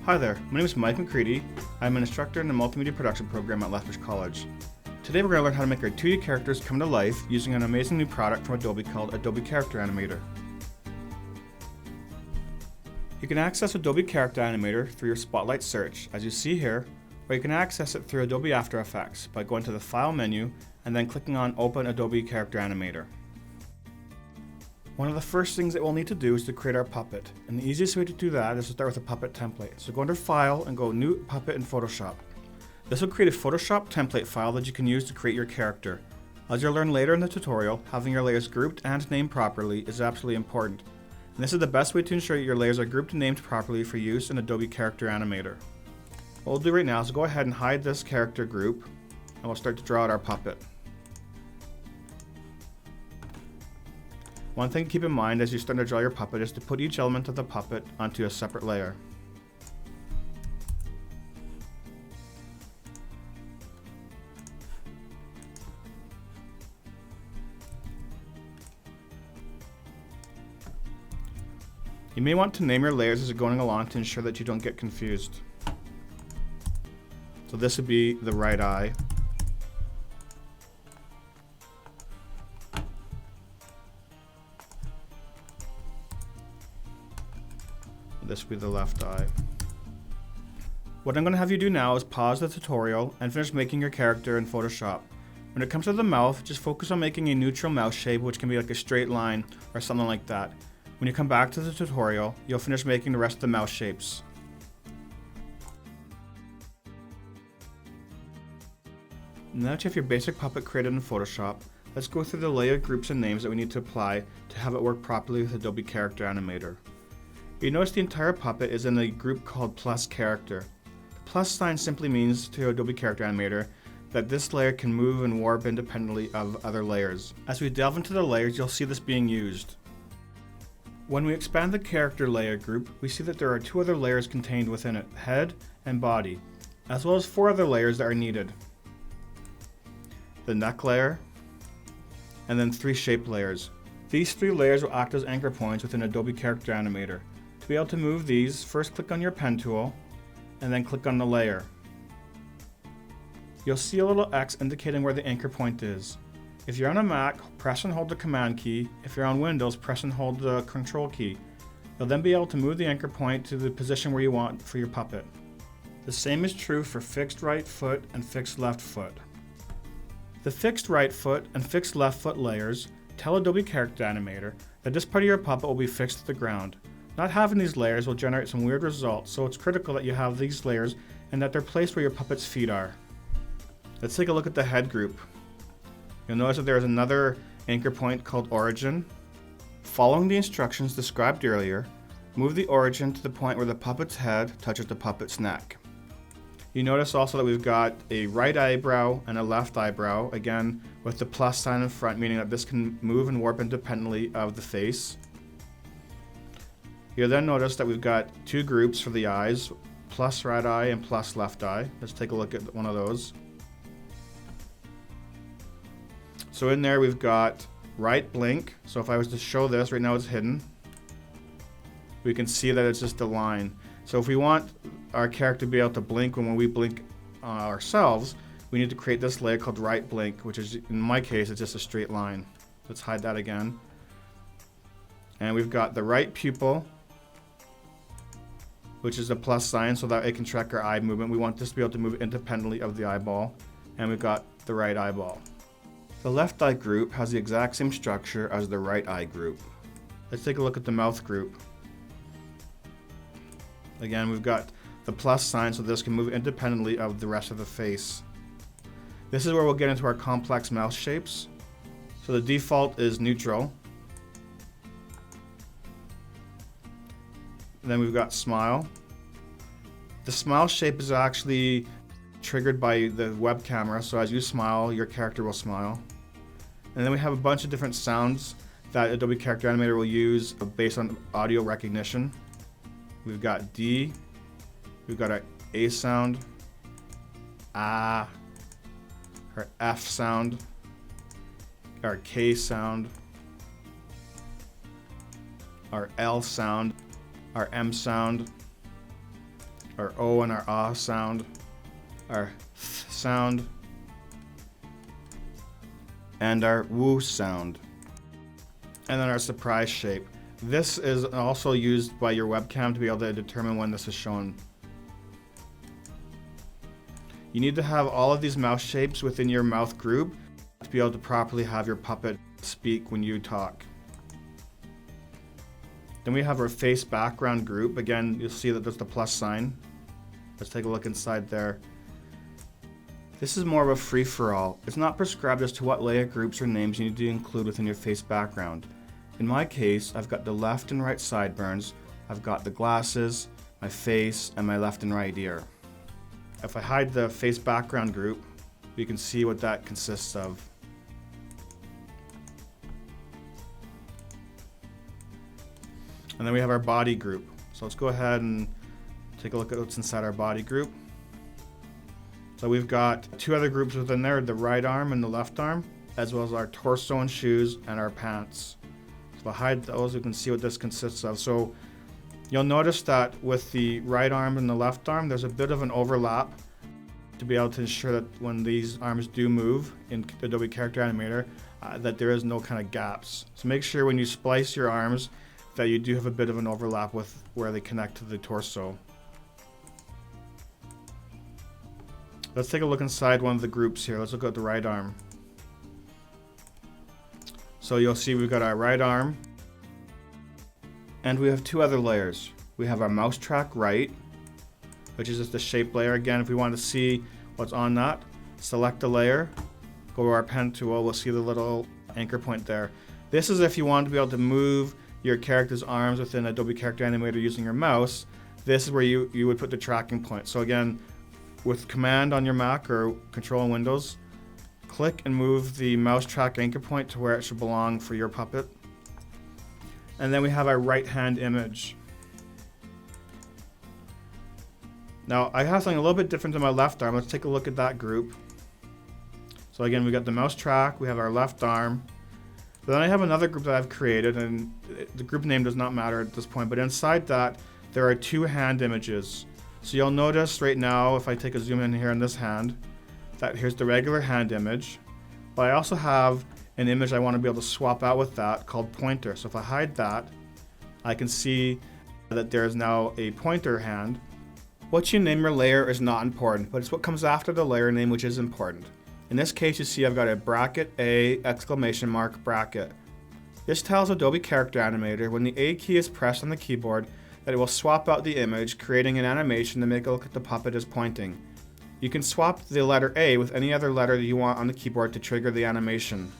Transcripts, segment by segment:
Hi there, my name is Mike McCready. I'm an instructor in the multimedia production program at Lethbridge College. Today we're going to learn how to make our 2D characters come to life using an amazing new product from Adobe called Adobe Character Animator. You can access Adobe Character Animator through your Spotlight search, as you see here, or you can access it through Adobe After Effects by going to the File menu and then clicking on Open Adobe Character Animator. One of the first things that we'll need to do is to create our puppet, and the easiest way to do that is to start with a puppet template. So go under File and go New Puppet in Photoshop. This will create a Photoshop template file that you can use to create your character. As you'll learn later in the tutorial, having your layers grouped and named properly is absolutely important. And this is the best way to ensure that your layers are grouped and named properly for use in Adobe Character Animator. What we'll do right now is go ahead and hide this character group, and we'll start to draw out our puppet. One thing to keep in mind as you start to draw your puppet is to put each element of the puppet onto a separate layer. You may want to name your layers as you're going along to ensure that you don't get confused. So this would be the right eye. This would be the left eye. What I'm going to have you do now is pause the tutorial and finish making your character in Photoshop. When it comes to the mouth, just focus on making a neutral mouth shape, which can be like a straight line or something like that. When you come back to the tutorial, you'll finish making the rest of the mouth shapes. Now that you have your basic puppet created in Photoshop, let's go through the layer groups and names that we need to apply to have it work properly with Adobe Character Animator. You notice the entire puppet is in a group called plus character. The plus sign simply means to Adobe Character Animator that this layer can move and warp independently of other layers. As we delve into the layers, you'll see this being used. When we expand the character layer group, we see that there are 2 other layers contained within it, head and body, as well as 4 other layers that are needed. The neck layer, and then 3 shape layers. These 3 layers will act as anchor points within Adobe Character Animator. To be able to move these, first click on your pen tool, and then click on the layer. You'll see a little X indicating where the anchor point is. If you're on a Mac, press and hold the Command key. If you're on Windows, press and hold the Control key. You'll then be able to move the anchor point to the position where you want for your puppet. The same is true for fixed right foot and fixed left foot. The fixed right foot and fixed left foot layers tell Adobe Character Animator that this part of your puppet will be fixed to the ground. Not having these layers will generate some weird results, so it's critical that you have these layers and that they're placed where your puppet's feet are. Let's take a look at the head group. You'll notice that there is another anchor point called origin. Following the instructions described earlier, move the origin to the point where the puppet's head touches the puppet's neck. You notice also that we've got a right eyebrow and a left eyebrow, again with the plus sign in front, meaning that this can move and warp independently of the face. You'll then notice that we've got 2 groups for the eyes, plus right eye and plus left eye. Let's take a look at one of those. So in there we've got right blink. So if I was to show this, right now it's hidden. We can see that it's just a line. So if we want our character to be able to blink when we blink ourselves, we need to create this layer called right blink, which is, in my case, it's just a straight line. Let's hide that again. And we've got the right pupil, which is a plus sign so that it can track our eye movement. We want this to be able to move independently of the eyeball. And we've got the right eyeball. The left eye group has the exact same structure as the right eye group. Let's take a look at the mouth group. Again, we've got the plus sign so this can move independently of the rest of the face. This is where we'll get into our complex mouth shapes. So the default is neutral. And then we've got smile. The smile shape is actually triggered by the web camera, so as you smile, your character will smile. And then we have a bunch of different sounds that Adobe Character Animator will use based on audio recognition. We've got D, we've got our A sound, our F sound, our K sound, our L sound, our M sound, our O and our ah sound, our th sound, and our woo sound. And then our surprise shape. This is also used by your webcam to be able to determine when this is shown. You need to have all of these mouse shapes within your mouth group to be able to properly have your puppet speak when you talk. Then we have our face background group. Again, you'll see that there's the plus sign. Let's take a look inside there. This is more of a free-for-all. It's not prescribed as to what layer groups or names you need to include within your face background. In my case, I've got the left and right sideburns, I've got the glasses, my face, and my left and right ear. If I hide the face background group, you can see what that consists of. And then we have our body group. So let's go ahead and take a look at what's inside our body group. So we've got two other groups within there, the right arm and the left arm, as well as our torso and shoes and our pants. So if I hide those, you can see what this consists of. So you'll notice that with the right arm and the left arm, there's a bit of an overlap to be able to ensure that when these arms do move in Adobe Character Animator, that there is no kind of gaps. So make sure when you splice your arms that you do have a bit of an overlap with where they connect to the torso. Let's take a look inside one of the groups here. Let's look at the right arm. So you'll see we've got our right arm, and we have two other layers. We have our mouse track right, which is just the shape layer. Again, if we want to see what's on that, select the layer, go to our pen tool, we'll see the little anchor point there. This is if you want to be able to move your character's arms within Adobe Character Animator using your mouse. This is where you would put the tracking point. So again, with Command on your Mac or Control on Windows, click and move the mouse track anchor point to where it should belong for your puppet. And then we have our right hand image. Now I have something a little bit different to my left arm. Let's take a look at that group. So again, we got the mouse track, we have our left arm. Then I have another group that I've created, and the group name does not matter at this point, but inside that there are two hand images. So you'll notice right now, if I take a zoom in here on this hand, that here's the regular hand image, but I also have an image I want to be able to swap out with that called pointer. So if I hide that, I can see that there is now a pointer hand. What you name your layer is not important, but it's what comes after the layer name which is important. In this case, you see I've got a bracket A exclamation mark bracket. This tells Adobe Character Animator when the A key is pressed on the keyboard that it will swap out the image, creating an animation to make it look like the puppet is pointing. You can swap the letter A with any other letter that you want on the keyboard to trigger the animation.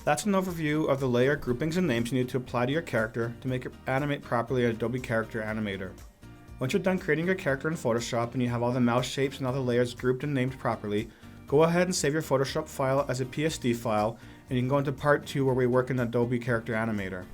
That's an overview of the layer groupings and names you need to apply to your character to make it animate properly in Adobe Character Animator. Once you're done creating your character in Photoshop and you have all the mouse shapes and all the layers grouped and named properly, go ahead and save your Photoshop file as a PSD file, and you can go into part 2 where we work in Adobe Character Animator.